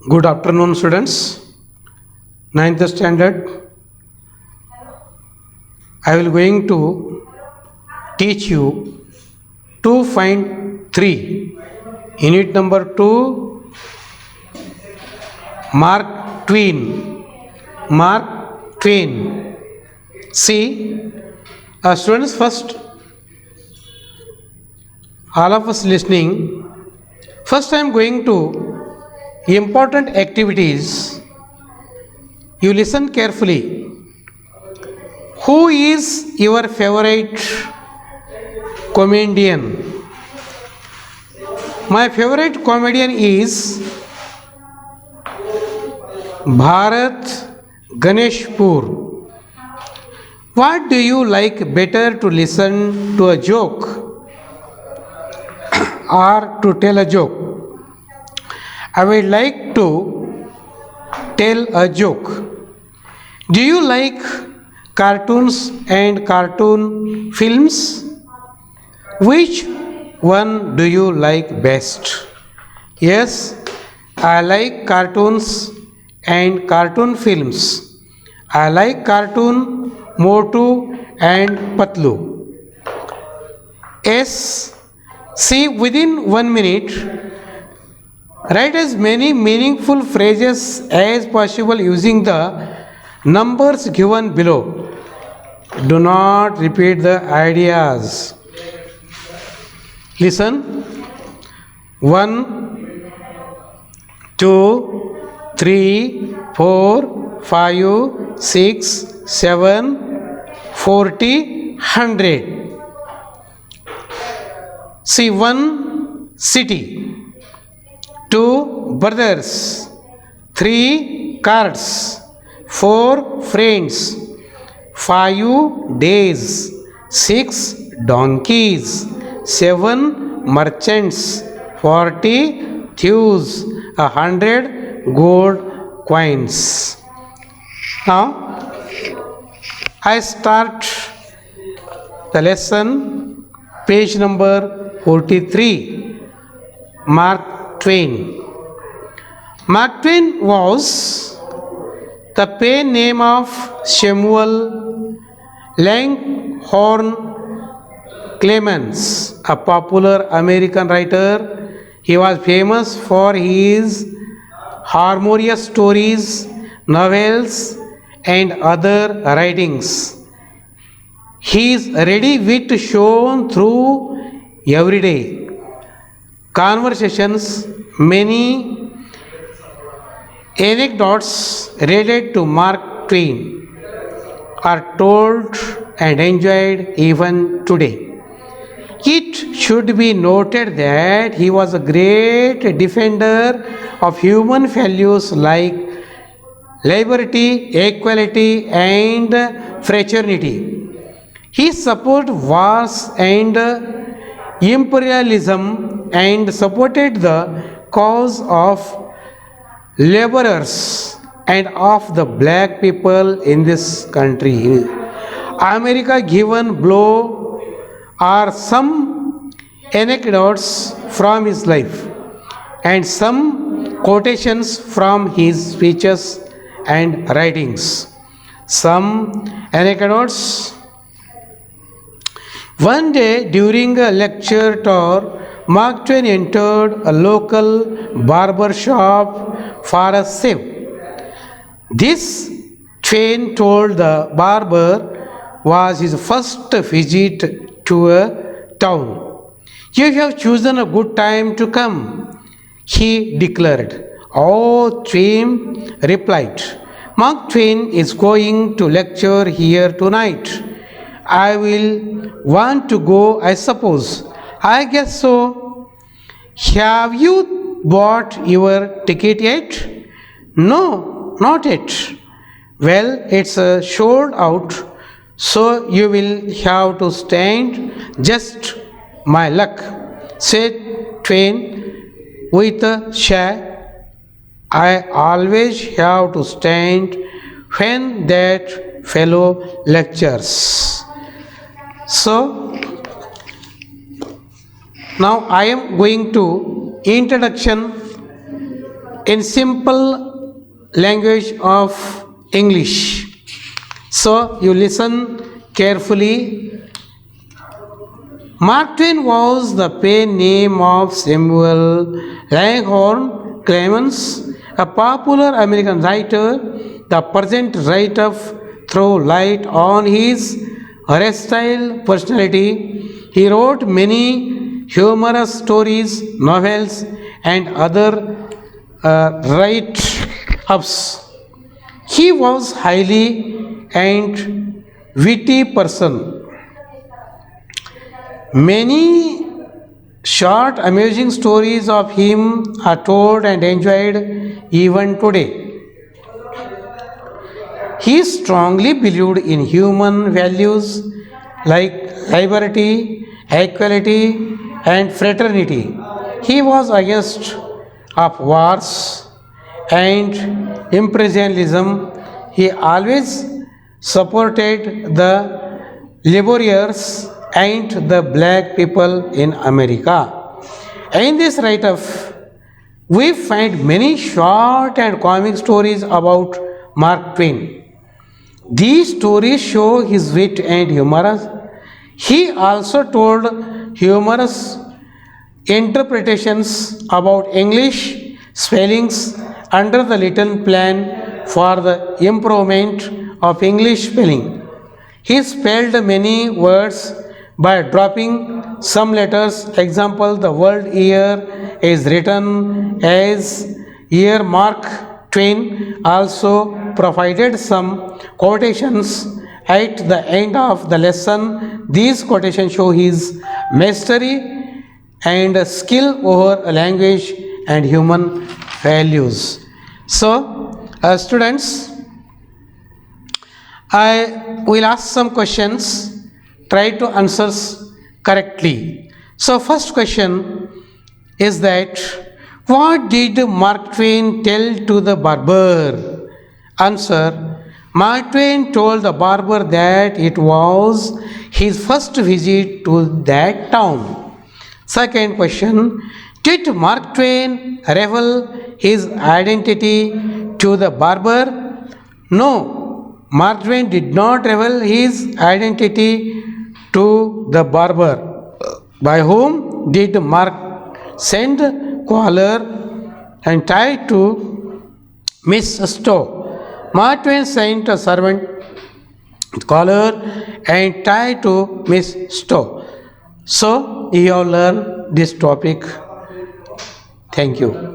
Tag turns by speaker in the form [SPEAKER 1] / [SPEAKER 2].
[SPEAKER 1] Good afternoon, students. Ninth standard. I will going to teach you 2.3 unit number 2, Mark Twain. Mark Twain. See, students, first, all of us listening. First, I am going to important activities. You listen carefully. Who is your favorite comedian? My favorite comedian is Bharat Ganeshpur. What do you like better, to listen to a joke or to tell a joke? I would like to tell a joke. Do you like cartoons and cartoon films? Which one do you like best? Yes, I like cartoons and cartoon films. I like cartoon Motu and Patlu. Yes, see, within 1 minute, write as many meaningful phrases as possible using the numbers given below. Do not repeat the ideas. Listen. 1, 2, 3, 4, 5, 6, 7, 40, 100. See, 1 city, 2 brothers, 3 cards, 4 friends, 5 days, 6 donkeys, 7 merchants, 40 thieves, 100 gold coins. Now, I start the lesson, page number 43, Mark Twain. Mark Twain was the pen name of Samuel Langhorne Clemens, a popular American writer. He was famous for his humorous stories, novels, and other writings. His ready wit shone through everyday conversations. Many anecdotes related to Mark Twain are told and enjoyed even today. It should be noted that he was a great defender of human values like liberty, equality, and fraternity. He supported wars and imperialism and supported the cause of laborers and of the black people in this country. America given blow are some anecdotes from his life and some quotations from his speeches and writings. Some anecdotes. One day during a lecture tour, Mark Twain entered a local barber shop for a shave. This, Twain told the barber, was his first visit to a town. You have chosen a good time to come, he declared. Oh, Twain replied, Mark Twain is going to lecture here tonight. I will want to go, I suppose. I guess so. Have you bought your ticket yet? No, not yet. Well, it's sold out, so you will have to stand. Just my luck, said Twain with a sigh. I always have to stand when that fellow lectures. So, now I am going to introduction in simple language of English. So you listen carefully. Mark Twain was the pen name of Samuel Langhorne Clemens, a popular American writer. The present writer threw light on his versatile personality. He wrote many humorous stories, novels, and other write-ups. He was highly and witty person. Many short, amusing stories of him are told and enjoyed even today. He strongly believed in human values like liberty, equality, and fraternity. He was against of wars and imperialism. He always supported the laborers and the black people in America. In this write-up, we find many short and comic stories about Mark Twain. These stories show his wit and humor. He also told humorous interpretations about English spellings under the Little Plan for the improvement of English spelling. He spelled many words by dropping some letters. Example, the word year is written as year. Mark Twain also provided some quotations at the end of the lesson. These quotations show his mastery and skill over language and human values. So, students, I will ask some questions. Try to answer correctly. So, first question is that what did Mark Twain tell to the barber? Answer: Mark Twain told the barber that it was his first visit to that town. Second question: did Mark Twain reveal his identity to the barber? No, Mark Twain did not reveal his identity to the barber. By whom did Mark send collar and tie to Miss Stowe? Mark Twain sent a servant collar and tie to Miss Stowe. So you have learned this topic. Thank you.